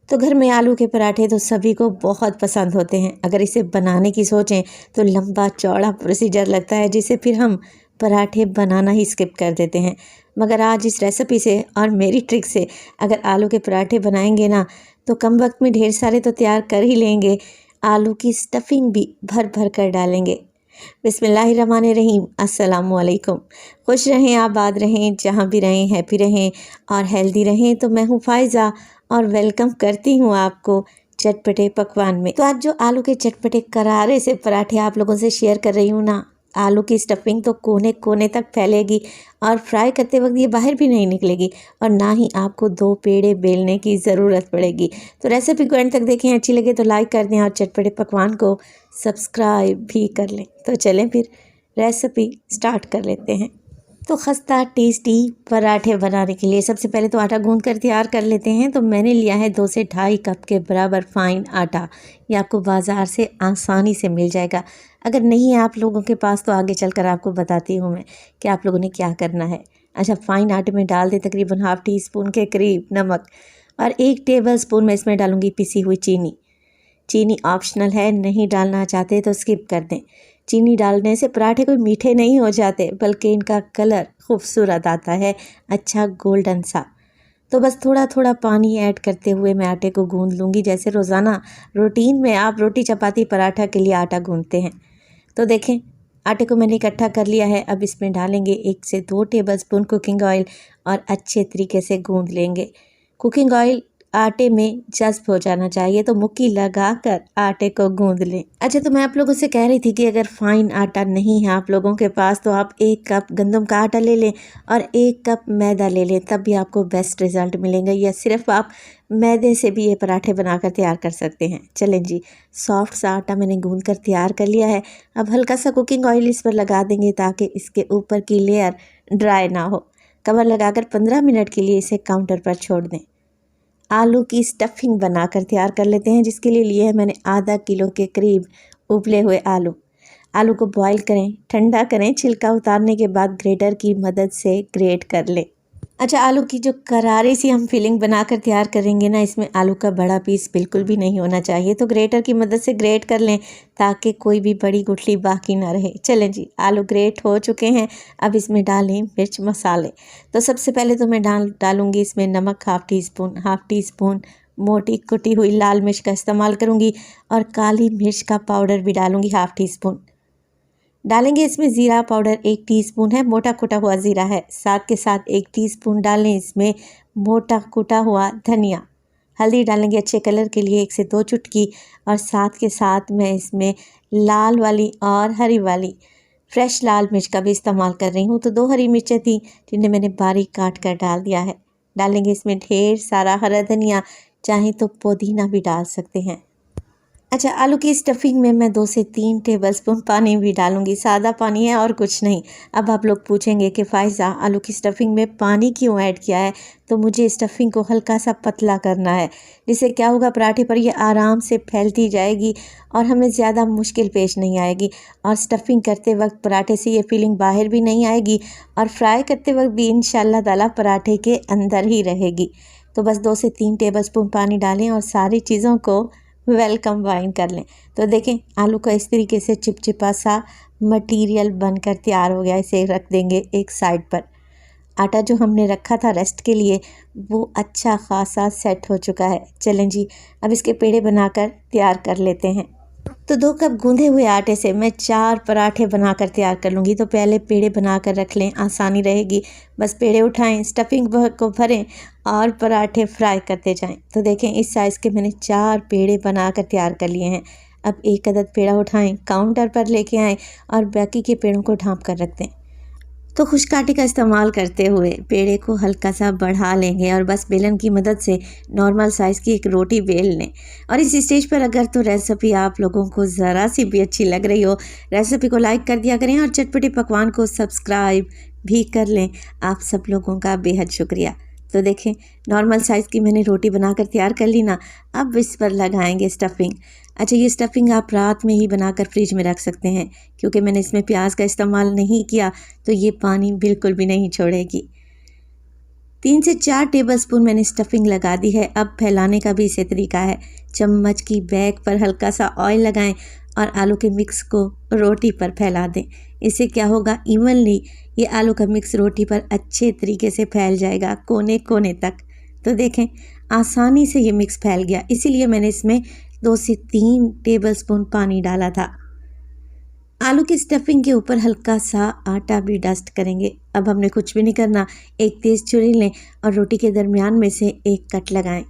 तो घर में आलू के पराठे तो सभी को बहुत पसंद होते हैं। अगर इसे बनाने की सोचें तो लंबा चौड़ा प्रोसीजर लगता है, जिसे फिर हम पराठे बनाना ही स्किप कर देते हैं। मगर आज इस रेसिपी से और मेरी ट्रिक से अगर आलू के पराठे बनाएंगे ना, तो कम वक्त में ढेर सारे तो तैयार कर ही लेंगे, आलू की स्टफिंग भी भर भर कर डालेंगे। बिस्मिल्लाहिर्रहमानिर्रहीम, अस्सलामुअलैकुम। खुश रहें, आबाद रहें, जहाँ भी रहें हैप्पी रहें और हेल्दी रहें। तो मैं हूँ फ़ायज़ा और वेलकम करती हूँ आपको चटपटे पकवान में। तो आज जो आलू के चटपटे करारे से पराठे आप लोगों से शेयर कर रही हूँ ना, आलू की स्टफिंग तो कोने कोने तक फैलेगी और फ्राई करते वक्त ये बाहर भी नहीं निकलेगी और ना ही आपको दो पेड़े बेलने की ज़रूरत पड़ेगी। तो रेसिपी को एंड तक देखें, अच्छी लगे तो लाइक कर दें और चटपटे पकवान को सब्सक्राइब भी कर लें। तो चलें फिर रेसिपी स्टार्ट कर लेते हैं। तो खस्ता टेस्टी पराठे बनाने के लिए सबसे पहले तो आटा गूंद कर तैयार कर लेते हैं। तो मैंने लिया है 2 से ढाई कप के बराबर फ़ाइन आटा। ये आपको बाज़ार से आसानी से मिल जाएगा। अगर नहीं है आप लोगों के पास तो आगे चलकर आपको बताती हूँ मैं कि आप लोगों ने क्या करना है। अच्छा, फ़ाइन आटे में डाल दें तकरीबन हाफ़ टी स्पून के करीब नमक और 1 टेबल स्पून मैं इसमें डालूँगी पिसी हुई चीनी। चीनी ऑप्शनल है, नहीं डालना चाहते तो स्किप कर दें। चीनी डालने से पराठे कोई मीठे नहीं हो जाते, बल्कि इनका कलर खूबसूरत आता है, अच्छा गोल्डन सा। तो बस थोड़ा थोड़ा पानी ऐड करते हुए मैं आटे को गूंद लूँगी, जैसे रोज़ाना रूटीन में आप रोटी चपाती पराठा के लिए आटा गूंदते हैं। तो देखें, आटे को मैंने इकट्ठा कर लिया है। अब इसमें डालेंगे 1 से 2 टेबलस्पून कुकिंग ऑयल और अच्छे तरीके से गूंद लेंगे। कुकिंग ऑयल आटे में जज्ब हो जाना चाहिए, तो मुक्की लगाकर आटे को गूंद लें। अच्छा, तो मैं आप लोगों से कह रही थी कि अगर फ़ाइन आटा नहीं है आप लोगों के पास तो आप 1 कप गंदम का आटा ले लें और 1 कप मैदा ले लें, तब भी आपको बेस्ट रिज़ल्ट मिलेंगे। या सिर्फ आप मैदे से भी ये पराठे बनाकर तैयार कर सकते हैं। चलें जी, सॉफ्ट सा आटा मैंने गूंद कर तैयार कर लिया है। अब हल्का सा कुकिंग ऑयल इस पर लगा देंगे ताकि इसके ऊपर की लेयर ड्राई ना हो। कवर लगाकर 15 मिनट के लिए इसे काउंटर पर छोड़ दें। आलू की स्टफिंग बनाकर तैयार कर लेते हैं, जिसके लिए है मैंने आधा किलो के करीब उबले हुए आलू। आलू को बॉईल करें, ठंडा करें, छिलका उतारने के बाद ग्रेटर की मदद से ग्रेट कर लें। अच्छा, आलू की जो करारी सी हम फिलिंग बनाकर तैयार करेंगे ना, इसमें आलू का बड़ा पीस बिल्कुल भी नहीं होना चाहिए। तो ग्रेटर की मदद से ग्रेट कर लें ताकि कोई भी बड़ी गुठली बाकी ना रहे। चलें जी, आलू ग्रेट हो चुके हैं। अब इसमें डालें मिर्च मसाले। तो सबसे पहले तो मैं डालूँगी इसमें नमक हाफ़ टी स्पून मोटी कुटी हुई लाल मिर्च का इस्तेमाल करूँगी और काली मिर्च का पाउडर भी डालूँगी हाफ़ टी स्पून। डालेंगे इसमें ज़ीरा पाउडर 1 टीस्पून है, मोटा कुटा हुआ ज़ीरा है। साथ के साथ 1 टीस्पून डालें इसमें मोटा कुटा हुआ धनिया। हल्दी डालेंगे अच्छे कलर के लिए 1 से 2 चुटकी और साथ के साथ मैं इसमें लाल वाली और हरी वाली फ्रेश लाल मिर्च का भी इस्तेमाल कर रही हूँ। तो 2 हरी मिर्चें थी जिन्हें मैंने बारीक काट कर डाल दिया है। डालेंगे इसमें ढेर सारा हरा धनिया, चाहे तो पुदीना भी डाल सकते हैं। अच्छा, आलू की स्टफिंग में मैं 2 से 3 टेबलस्पून पानी भी डालूंगी। सादा पानी है और कुछ नहीं। अब आप लोग पूछेंगे कि फ़ायज़ा आलू की स्टफिंग में पानी क्यों ऐड किया है? तो मुझे स्टफिंग को हल्का सा पतला करना है, जिससे क्या होगा, पराठे पर ये आराम से फैलती जाएगी और हमें ज़्यादा मुश्किल पेश नहीं आएगी। और स्टफिंग करते वक्त पराठे से ये फीलिंग बाहर भी नहीं आएगी और फ्राई करते वक्त भी इंशाल्लाह ताला पराठे के अंदर ही रहेगी। तो बस 2 से 3 टेबलस्पून पानी डालें और सारी चीज़ों को वेल कंबाइन कर लें। तो देखें, आलू का इस तरीके से चिपचिपा सा मटेरियल बनकर तैयार हो गया। इसे रख देंगे एक साइड पर। आटा जो हमने रखा था रेस्ट के लिए, वो अच्छा खासा सेट हो चुका है। चलें जी, अब इसके पेड़े बनाकर तैयार कर लेते हैं। तो 2 कप गूंदे हुए आटे से मैं 4 पराठे बनाकर तैयार कर लूँगी। तो पहले पेड़े बनाकर रख लें, आसानी रहेगी। बस पेड़े उठाएं, स्टफिंग को भरें और पराठे फ्राई करते जाएं। तो देखें, इस साइज़ के मैंने 4 पेड़े बनाकर तैयार कर लिए हैं। अब एक अदद पेड़ा उठाएं, काउंटर पर लेके आएँ और बाकी के पेड़ों को ढाँप कर रख दें। तो खुश्क आटे का इस्तेमाल करते हुए पेड़े को हल्का सा बढ़ा लेंगे और बस बेलन की मदद से नॉर्मल साइज़ की एक रोटी बेल लें। और इस स्टेज पर अगर तो रेसिपी आप लोगों को ज़रा सी भी अच्छी लग रही हो, रेसिपी को लाइक कर दिया करें और चटपटे पकवान को सब्सक्राइब भी कर लें। आप सब लोगों का बेहद शुक्रिया। तो देखें, नॉर्मल साइज़ की मैंने रोटी बनाकर तैयार कर ली ना। अब इस पर लगाएंगे स्टफिंग। अच्छा, ये स्टफिंग आप रात में ही बनाकर फ्रिज में रख सकते हैं, क्योंकि मैंने इसमें प्याज का इस्तेमाल नहीं किया तो ये पानी बिल्कुल भी नहीं छोड़ेगी। 3 से 4 टेबलस्पून मैंने स्टफिंग लगा दी है। अब फैलाने का भी इसे तरीका है। चम्मच की बैक पर हल्का सा ऑयल लगाएं और आलू के मिक्स को रोटी पर फैला दें। इससे क्या होगा, इवनली ये आलू का मिक्स रोटी पर अच्छे तरीके से फैल जाएगा कोने कोने तक। तो देखें आसानी से ये मिक्स फैल गया, इसीलिए मैंने इसमें 2 से 3 टेबलस्पून पानी डाला था। आलू की स्टफिंग के ऊपर हल्का सा आटा भी डस्ट करेंगे। अब हमने कुछ भी नहीं करना, एक तेज़ छुरी लें और रोटी के दरमियान में से एक कट लगाएं।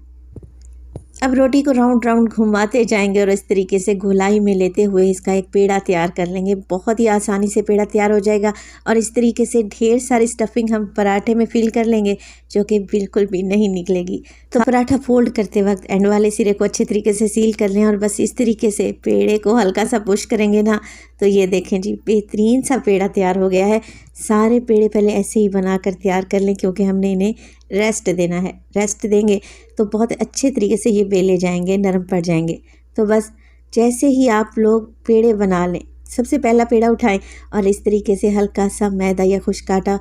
अब रोटी को राउंड राउंड घुमाते जाएंगे और इस तरीके से गोलाई में लेते हुए इसका एक पेड़ा तैयार कर लेंगे। बहुत ही आसानी से पेड़ा तैयार हो जाएगा और इस तरीके से ढेर सारी स्टफिंग हम पराठे में फिल कर लेंगे जो कि बिल्कुल भी नहीं निकलेगी। तो पराठा फोल्ड करते वक्त एंड वाले सिरे को अच्छे तरीके से सील कर लें और बस इस तरीके से पेड़े को हल्का सा पुश करेंगे ना, तो ये देखें जी बेहतरीन सा पेड़ा तैयार हो गया है। सारे पेड़े पहले ऐसे ही बना कर तैयार कर लें क्योंकि हमने इन्हें रेस्ट देना है। रेस्ट देंगे तो बहुत अच्छे तरीके से ये बेले जाएंगे, नरम पड़ जाएंगे। तो बस जैसे ही आप लोग पेड़े बना लें, सबसे पहला पेड़ा उठाएं और इस तरीके से हल्का सा मैदा या खुश्क आटा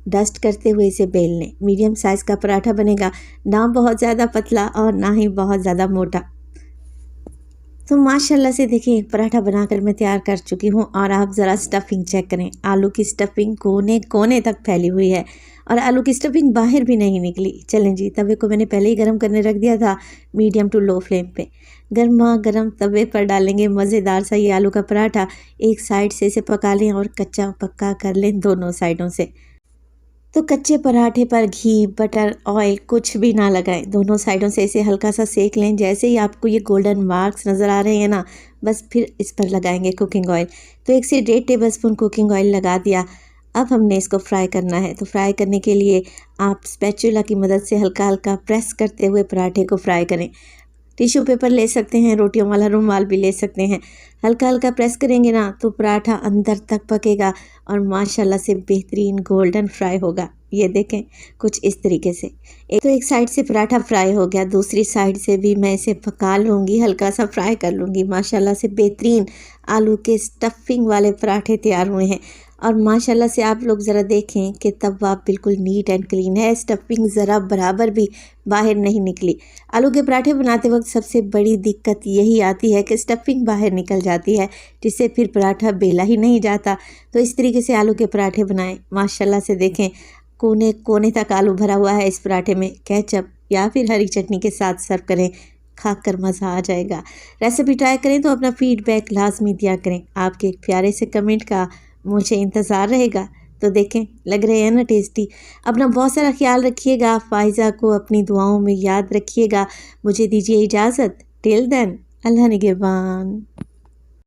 डस्ट करते हुए इसे बेल लें। मीडियम साइज़ का पराठा बनेगा, ना बहुत ज़्यादा पतला और ना ही बहुत ज़्यादा मोटा। तो माशाल्लाह से देखिए पराठा बनाकर मैं तैयार कर चुकी हूँ और आप ज़रा स्टफिंग चेक करें। आलू की स्टफिंग कोने कोने तक फैली हुई है और आलू की स्टफिंग बाहर भी नहीं निकली। चलें जी, तवे को मैंने पहले ही गर्म करने रख दिया था मीडियम टू लो फ्लेम पे। गर्मा गर्म तवे पर डालेंगे मज़ेदार सा ये आलू का पराठा। एक साइड से इसे पका लें और कच्चा पक्का कर लें दोनों साइडों से। तो कच्चे पराठे पर घी, बटर, ऑयल कुछ भी ना लगाएं। दोनों साइडों से इसे हल्का सा सेक लें। जैसे ही आपको ये गोल्डन मार्क्स नज़र आ रहे हैं ना, बस फिर इस पर लगाएंगे कुकिंग ऑयल। तो 1 से 1.5 टेबलस्पून कुकिंग ऑयल लगा दिया। अब हमने इसको फ्राई करना है। तो फ्राई करने के लिए आप स्पैचुला की मदद से हल्का हल्का प्रेस करते हुए पराठे को फ्राई करें। टिश्यू पेपर ले सकते हैं, रोटियों वाला रुमाल भी ले सकते हैं। हल्का हल्का प्रेस करेंगे ना तो पराठा अंदर तक पकेगा और माशाल्लाह से बेहतरीन गोल्डन फ्राई होगा। ये देखें कुछ इस तरीके से। एक साइड से पराठा फ्राई हो गया, दूसरी साइड से भी मैं इसे पका लूँगी, हल्का सा फ्राई कर लूँगी। माशाल्लाह से बेहतरीन आलू के स्टफिंग वाले पराठे तैयार हुए हैं। और माशाल्लाह से आप लोग ज़रा देखें कि तवा बिल्कुल नीट एंड क्लीन है, स्टफिंग ज़रा बराबर भी बाहर नहीं निकली। आलू के पराठे बनाते वक्त सबसे बड़ी दिक्कत यही आती है कि स्टफिंग बाहर निकल जाती है, जिससे फिर पराठा बेला ही नहीं जाता। तो इस तरीके से आलू के पराठे बनाएं। माशाल्लाह से देखें कोने कोने तक आलू भरा हुआ है। इस पराठे में केचप या फिर हरी चटनी के साथ सर्व करें, खाकर मज़ा आ जाएगा। रेसिपी ट्राई करें तो अपना फीडबैक लाजमी दिया करें। आपके एक प्यारे से कमेंट का मुझे इंतज़ार रहेगा। तो देखें लग रहे हैं ना टेस्टी। अपना बहुत सारा ख्याल रखिएगा। फ़ाइज़ा को अपनी दुआओं में याद रखिएगा। मुझे दीजिए इजाज़त। टिल देन अल्लाह निगहबान।